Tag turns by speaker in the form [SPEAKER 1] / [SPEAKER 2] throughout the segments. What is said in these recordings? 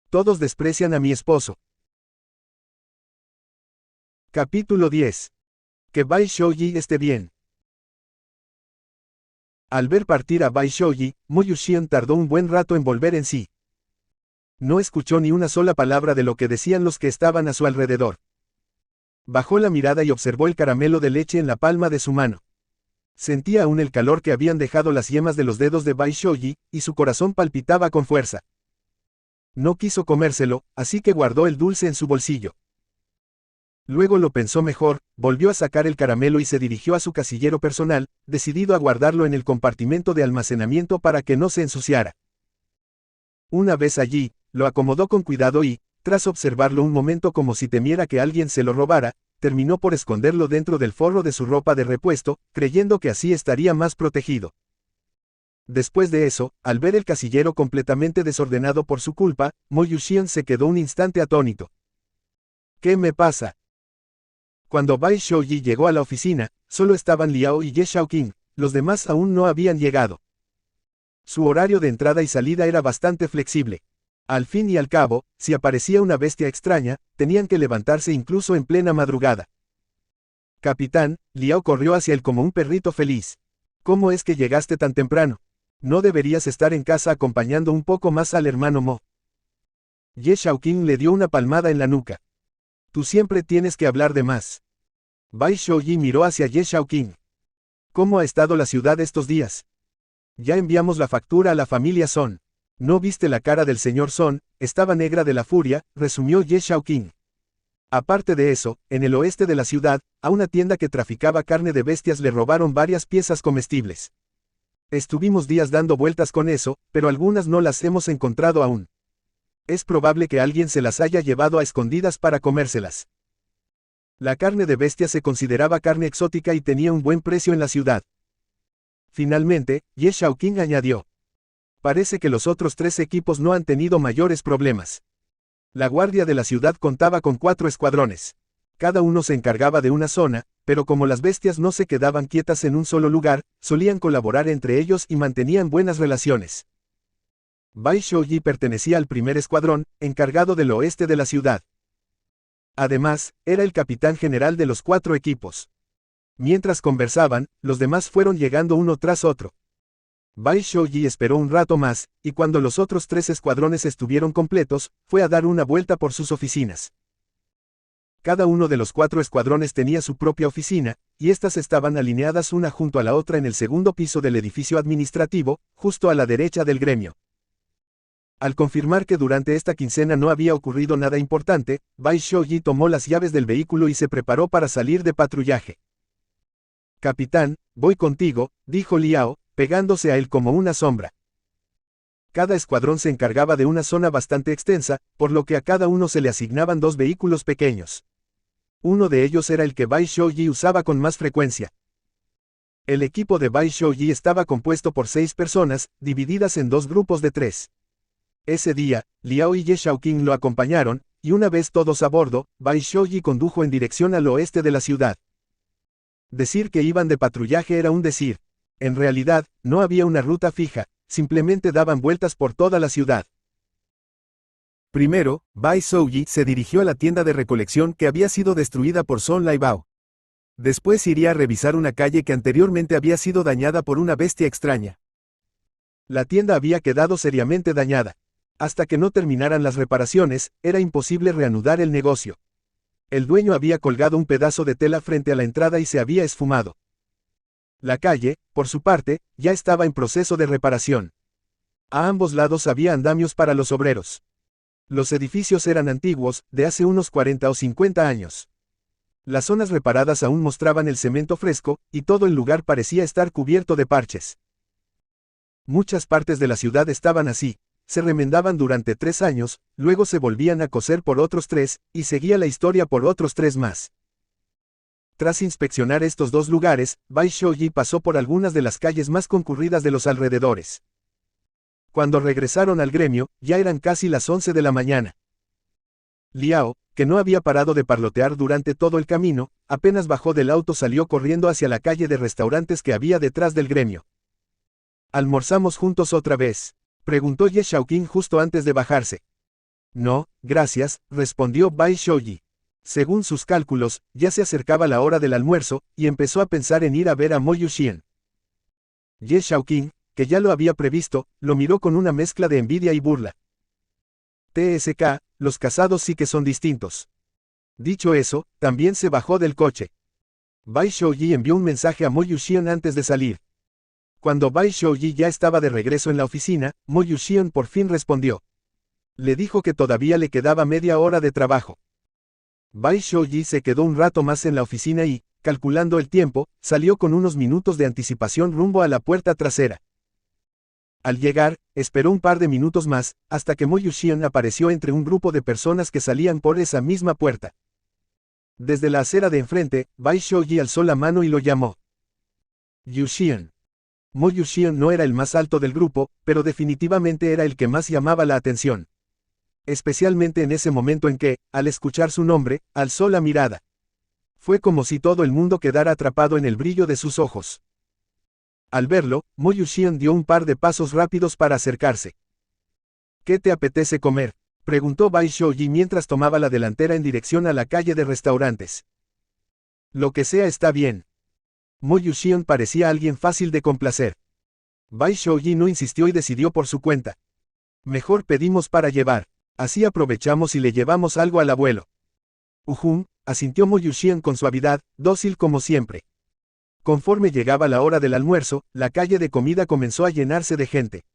[SPEAKER 1] Todos desprecian a mi esposo. Capítulo 10. Que Bai Shouji esté bien. Al ver partir a Bai Shouji, Mo Yuxian tardó un buen rato en volver en sí. No escuchó ni una sola palabra de lo que decían los que estaban a su alrededor. Bajó la mirada y observó el caramelo de leche en la palma de su mano. Sentía aún el calor que habían dejado las yemas de los dedos de Bai Shouji, y su corazón palpitaba con fuerza. No quiso comérselo, así que guardó el dulce en su bolsillo. Luego lo pensó mejor, volvió a sacar el caramelo y se dirigió a su casillero personal, decidido a guardarlo en el compartimento de almacenamiento para que no se ensuciara. Una vez allí, lo acomodó con cuidado y, tras observarlo un momento como si temiera que alguien se lo robara, terminó por esconderlo dentro del forro de su ropa de repuesto, creyendo que así estaría más protegido. Después de eso, al ver el casillero completamente desordenado por su culpa, Mo Yuxian se quedó un instante atónito. ¿Qué me pasa? Cuando Bai Shouji llegó a la oficina, solo estaban Liao y Ye Shaoqing, los demás aún no habían llegado. Su horario de entrada y salida era bastante flexible. Al fin y al cabo, si aparecía una bestia extraña, tenían que levantarse incluso en plena madrugada. Capitán, Liao corrió hacia él como un perrito feliz. ¿Cómo es que llegaste tan temprano? ¿No deberías estar en casa acompañando un poco más al hermano Mo? Ye Shaoqing le dio una palmada en la nuca. Tú siempre tienes que hablar de más. Bai Shouji miró hacia Ye Shaoqing. ¿Cómo ha estado la ciudad estos días? Ya enviamos la factura a la familia Son. ¿No viste la cara del señor Son? Estaba negra de la furia, resumió Ye Shaoqing. Aparte de eso, en el oeste de la ciudad, a una tienda que traficaba carne de bestias le robaron varias piezas comestibles. Estuvimos días dando vueltas con eso, pero algunas no las hemos encontrado aún. Es probable que alguien se las haya llevado a escondidas para comérselas. La carne de bestia se consideraba carne exótica y tenía un buen precio en la ciudad. Finalmente, Ye Shaoqing añadió. Parece que los otros 3 equipos no han tenido mayores problemas. La guardia de la ciudad contaba con 4 escuadrones. Cada uno se encargaba de una zona, pero como las bestias no se quedaban quietas en un solo lugar, solían colaborar entre ellos y mantenían buenas relaciones. Bai Shouji pertenecía al primer escuadrón, encargado del oeste de la ciudad. Además, era el capitán general de los 4 equipos. Mientras conversaban, los demás fueron llegando uno tras otro. Bai Shouji esperó un rato más, y cuando los otros 3 escuadrones estuvieron completos, fue a dar una vuelta por sus oficinas. Cada uno de los 4 escuadrones tenía su propia oficina, y estas estaban alineadas una junto a la otra en el segundo piso del edificio administrativo, justo a la derecha del gremio. Al confirmar que durante esta quincena no había ocurrido nada importante, Bai Shouji tomó las llaves del vehículo y se preparó para salir de patrullaje. Capitán, voy contigo, dijo Liao, pegándose a él como una sombra. Cada escuadrón se encargaba de una zona bastante extensa, por lo que a cada uno se le asignaban 2 vehículos pequeños. Uno de ellos era el que Bai Shouji usaba con más frecuencia. El equipo de Bai Shouji estaba compuesto por 6 personas, divididas en 2 grupos de 3. Ese día, Liao y Ye Shaoqing lo acompañaron, y una vez todos a bordo, Bai Shouji condujo en dirección al oeste de la ciudad. Decir que iban de patrullaje era un decir. En realidad, no había una ruta fija, simplemente daban vueltas por toda la ciudad. Primero, Bai Shouji se dirigió a la tienda de recolección que había sido destruida por Son Laibao. Después iría a revisar una calle que anteriormente había sido dañada por una bestia extraña. La tienda había quedado seriamente dañada. Hasta que no terminaran las reparaciones, era imposible reanudar el negocio. El dueño había colgado un pedazo de tela frente a la entrada y se había esfumado. La calle, por su parte, ya estaba en proceso de reparación. A ambos lados había andamios para los obreros. Los edificios eran antiguos, de hace unos 40 o 50 años. Las zonas reparadas aún mostraban el cemento fresco, y todo el lugar parecía estar cubierto de parches. Muchas partes de la ciudad estaban así. Se remendaban durante 3 años, luego se volvían a coser por otros 3, y seguía la historia por otros 3 más. Tras inspeccionar estos 2 lugares, Bai Shouji pasó por algunas de las calles más concurridas de los alrededores. Cuando regresaron al gremio, ya eran casi las 11 de la mañana. Liao, que no había parado de parlotear durante todo el camino, apenas bajó del auto salió corriendo hacia la calle de restaurantes que había detrás del gremio. ¿Almorzamos juntos otra vez?, preguntó Ye Shaoqing justo antes de bajarse. No, gracias, respondió Bai Shoji. Según sus cálculos, ya se acercaba la hora del almuerzo, y empezó a pensar en ir a ver a Mo Yuxian. Ye Shaoqing, que ya lo había previsto, lo miró con una mezcla de envidia y burla. TSK, los casados sí que son distintos. Dicho eso, también se bajó del coche. Bai Shoji envió un mensaje a Mo Yuxian antes de salir. Cuando Bai Shoji ya estaba de regreso en la oficina, Mo Yuxian por fin respondió. Le dijo que todavía le quedaba media hora de trabajo. Bai Shoji se quedó un rato más en la oficina y, calculando el tiempo, salió con unos minutos de anticipación rumbo a la puerta trasera. Al llegar, esperó un par de minutos más, hasta que Mo Yuxian apareció entre un grupo de personas que salían por esa misma puerta. Desde la acera de enfrente, Bai Shoji alzó la mano y lo llamó. Yuxian. Mo Yuxian no era el más alto del grupo, pero definitivamente era el que más llamaba la atención. Especialmente en ese momento en que, al escuchar su nombre, alzó la mirada. Fue como si todo el mundo quedara atrapado en el brillo de sus ojos. Al verlo, Mo Yuxian dio un par de pasos rápidos para acercarse. ¿Qué te apetece comer?, preguntó Bai Shoji mientras tomaba la delantera en dirección a la calle de restaurantes. Lo que sea está bien. Mo Yuxian parecía alguien fácil de complacer. Bai Shoji no insistió y decidió por su cuenta. Mejor pedimos para llevar. Así aprovechamos y le llevamos algo al abuelo. Asintió Mo Yuxian con suavidad, dócil como siempre. Conforme llegaba la hora del almuerzo, la calle de comida comenzó a llenarse de gente.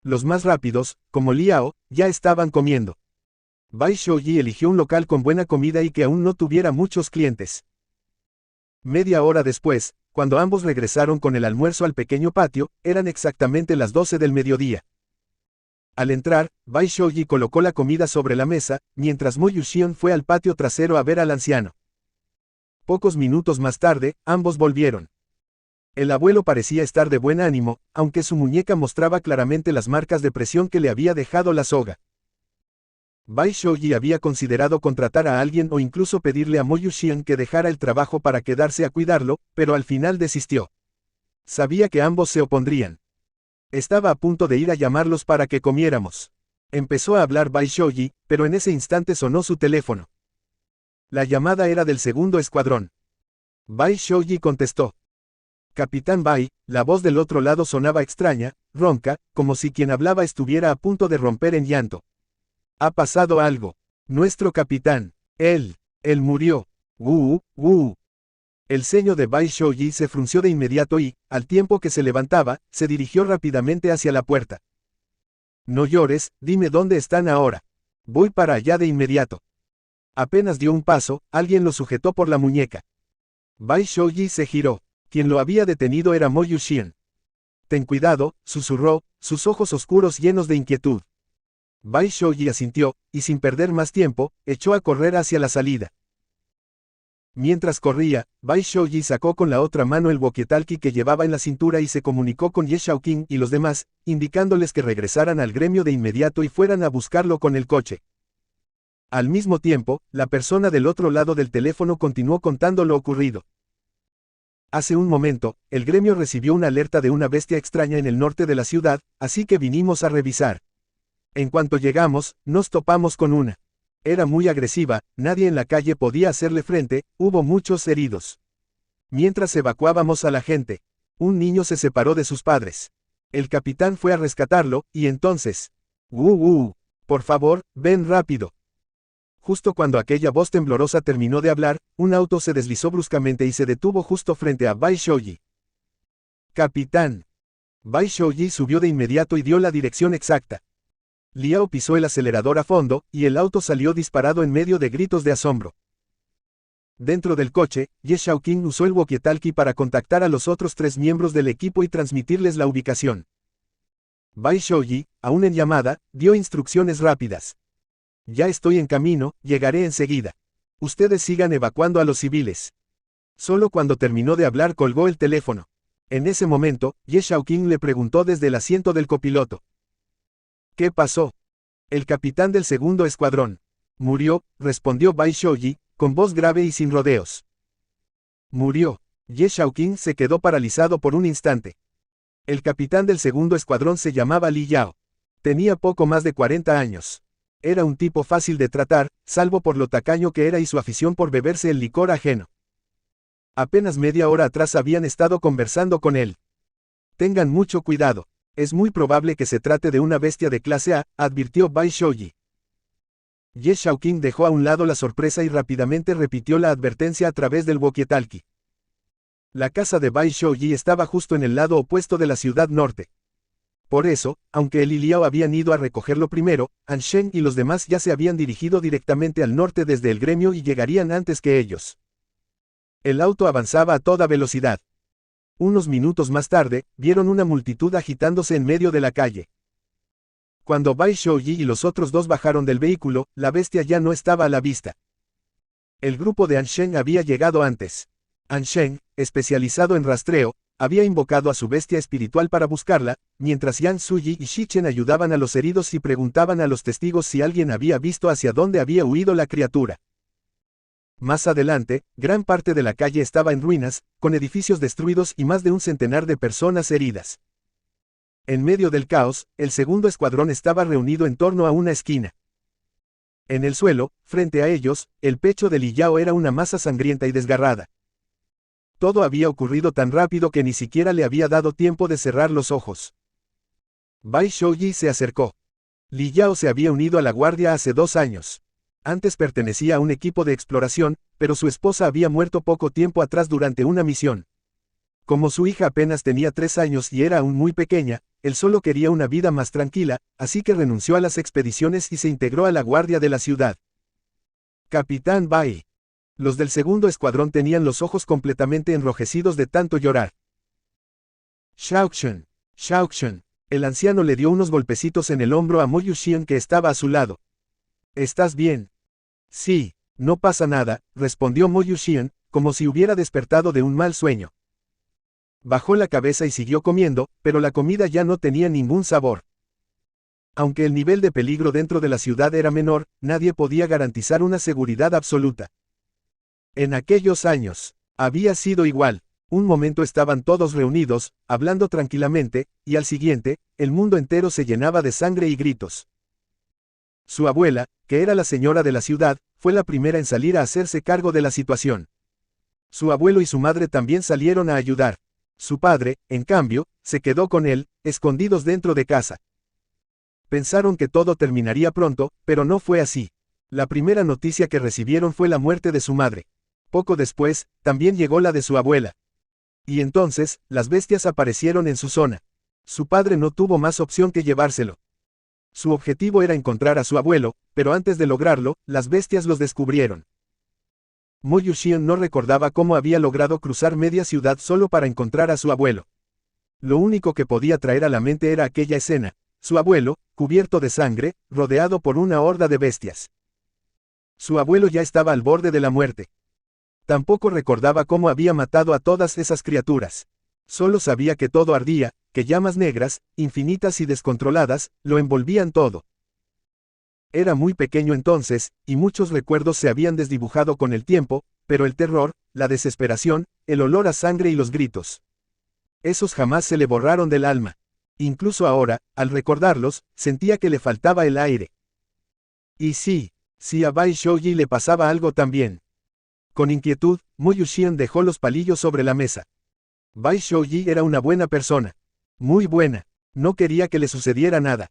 [SPEAKER 1] Los más rápidos, como Liao, ya estaban comiendo. Bai Shoji eligió un local con buena comida y que aún no tuviera muchos clientes. Media hora después, cuando ambos regresaron con el almuerzo al pequeño patio, eran exactamente las 12 del mediodía. Al entrar, Bai Shoji colocó la comida sobre la mesa, mientras Mo Yuxian fue al patio trasero a ver al anciano. Pocos minutos más tarde, ambos volvieron. El abuelo parecía estar de buen ánimo, aunque su muñeca mostraba claramente las marcas de presión que le había dejado la soga. Bai Shoji había considerado contratar a alguien o incluso pedirle a Mo Yuxian que dejara el trabajo para quedarse a cuidarlo, pero al final desistió. Sabía que ambos se opondrían. Estaba a punto de ir a llamarlos para que comiéramos. Empezó a hablar Bai Shoji, pero en ese instante sonó su teléfono. La llamada era del segundo escuadrón. Bai Shoji contestó. Capitán Bai, la voz del otro lado sonaba extraña, ronca, como si quien hablaba estuviera a punto de romper en llanto. Ha pasado algo. Nuestro capitán. Él murió. El ceño de Bai Shoji se frunció de inmediato y, al tiempo que se levantaba, se dirigió rápidamente hacia la puerta. No llores, dime dónde están ahora. Voy para allá de inmediato. Apenas dio un paso, alguien lo sujetó por la muñeca. Bai Shoji se giró. Quien lo había detenido era Mo Yuxian. Ten cuidado, susurró, sus ojos oscuros llenos de inquietud. Bai Shoji asintió, y sin perder más tiempo, echó a correr hacia la salida. Mientras corría, Bai Shoji sacó con la otra mano el walkie-talkie que llevaba en la cintura y se comunicó con Ye Shaoqing y los demás, indicándoles que regresaran al gremio de inmediato y fueran a buscarlo con el coche. Al mismo tiempo, la persona del otro lado del teléfono continuó contando lo ocurrido. Hace un momento, el gremio recibió una alerta de una bestia extraña en el norte de la ciudad, así que vinimos a revisar. En cuanto llegamos, nos topamos con una. Era muy agresiva, nadie en la calle podía hacerle frente, hubo muchos heridos. Mientras evacuábamos a la gente, un niño se separó de sus padres. El capitán fue a rescatarlo, y entonces... Por favor, ven rápido. Justo cuando aquella voz temblorosa terminó de hablar, un auto se deslizó bruscamente y se detuvo justo frente a Bai Shoji. Capitán. Bai Shoji subió de inmediato y dio la dirección exacta. Liao pisó el acelerador a fondo, y el auto salió disparado en medio de gritos de asombro. Dentro del coche, Ye Shaoqing usó el walkie-talkie para contactar a los otros 3 miembros del equipo y transmitirles la ubicación. Bai Shoji, aún en llamada, dio instrucciones rápidas. Ya estoy en camino, llegaré enseguida. Ustedes sigan evacuando a los civiles. Solo cuando terminó de hablar colgó el teléfono. En ese momento, Ye Shaoqing le preguntó desde el asiento del copiloto. ¿Qué pasó? El capitán del segundo escuadrón. Murió, respondió Bai Shoji, con voz grave y sin rodeos. Murió. Ye Shaoqing se quedó paralizado por un instante. El capitán del segundo escuadrón se llamaba Li Yao. Tenía poco más de 40 años. Era un tipo fácil de tratar, salvo por lo tacaño que era y su afición por beberse el licor ajeno. Apenas media hora atrás habían estado conversando con él. Tengan mucho cuidado. Es muy probable que se trate de una bestia de clase A, advirtió Bai Shoji. Ye Shaoqing dejó a un lado la sorpresa y rápidamente repitió la advertencia a través del walkie-talkie. La casa de Bai Shoji estaba justo en el lado opuesto de la ciudad norte. Por eso, aunque él y Liao habían ido a recogerlo primero, Ansheng y los demás ya se habían dirigido directamente al norte desde el gremio y llegarían antes que ellos. El auto avanzaba a toda velocidad. Unos minutos más tarde, vieron una multitud agitándose en medio de la calle. Cuando Bai Shoji y los otros dos bajaron del vehículo, la bestia ya no estaba a la vista. El grupo de Ansheng había llegado antes. Ansheng, especializado en rastreo, había invocado a su bestia espiritual para buscarla, mientras Yan Suyi y Shichen ayudaban a los heridos y preguntaban a los testigos si alguien había visto hacia dónde había huido la criatura. Más adelante, gran parte de la calle estaba en ruinas, con edificios destruidos y más de un centenar de personas heridas. En medio del caos, el segundo escuadrón estaba reunido en torno a una esquina. En el suelo, frente a ellos, el pecho de Li Yao era una masa sangrienta y desgarrada. Todo había ocurrido tan rápido que ni siquiera le había dado tiempo de cerrar los ojos. Bai Shoji se acercó. Li Yao se había unido a la guardia hace 2 años. Antes pertenecía a un equipo de exploración, pero su esposa había muerto poco tiempo atrás durante una misión. Como su hija apenas tenía 3 años y era aún muy pequeña, él solo quería una vida más tranquila, así que renunció a las expediciones y se integró a la guardia de la ciudad. Capitán Bai. Los del segundo escuadrón tenían los ojos completamente enrojecidos de tanto llorar. Shaoxun, Shaoxun. El anciano le dio unos golpecitos en el hombro a Mo Yuxian que estaba a su lado. ¿Estás bien? Sí, no pasa nada, respondió Mo Yuxian, como si hubiera despertado de un mal sueño. Bajó la cabeza y siguió comiendo, pero la comida ya no tenía ningún sabor. Aunque el nivel de peligro dentro de la ciudad era menor, nadie podía garantizar una seguridad absoluta. En aquellos años, había sido igual. Un momento estaban todos reunidos, hablando tranquilamente, y al siguiente, el mundo entero se llenaba de sangre y gritos. Su abuela, que era la señora de la ciudad, fue la primera en salir a hacerse cargo de la situación. Su abuelo y su madre también salieron a ayudar. Su padre, en cambio, se quedó con él, escondidos dentro de casa. Pensaron que todo terminaría pronto, pero no fue así. La primera noticia que recibieron fue la muerte de su madre. Poco después, también llegó la de su abuela. Y entonces, las bestias aparecieron en su zona. Su padre no tuvo más opción que llevárselo. Su objetivo era encontrar a su abuelo, pero antes de lograrlo, las bestias los descubrieron. Mo Yuxian no recordaba cómo había logrado cruzar media ciudad solo para encontrar a su abuelo. Lo único que podía traer a la mente era aquella escena, su abuelo, cubierto de sangre, rodeado por una horda de bestias. Su abuelo ya estaba al borde de la muerte. Tampoco recordaba cómo había matado a todas esas criaturas. Solo sabía que todo ardía, que llamas negras, infinitas y descontroladas, lo envolvían todo. Era muy pequeño entonces, y muchos recuerdos se habían desdibujado con el tiempo, pero el terror, la desesperación, el olor a sangre y los gritos. Esos jamás se le borraron del alma. Incluso ahora, al recordarlos, sentía que le faltaba el aire. Y sí, a Bai Shoji le pasaba algo también. Con inquietud, Mo Yuxian dejó los palillos sobre la mesa. Bai Shoji era una buena persona. Muy buena. No quería que le sucediera nada.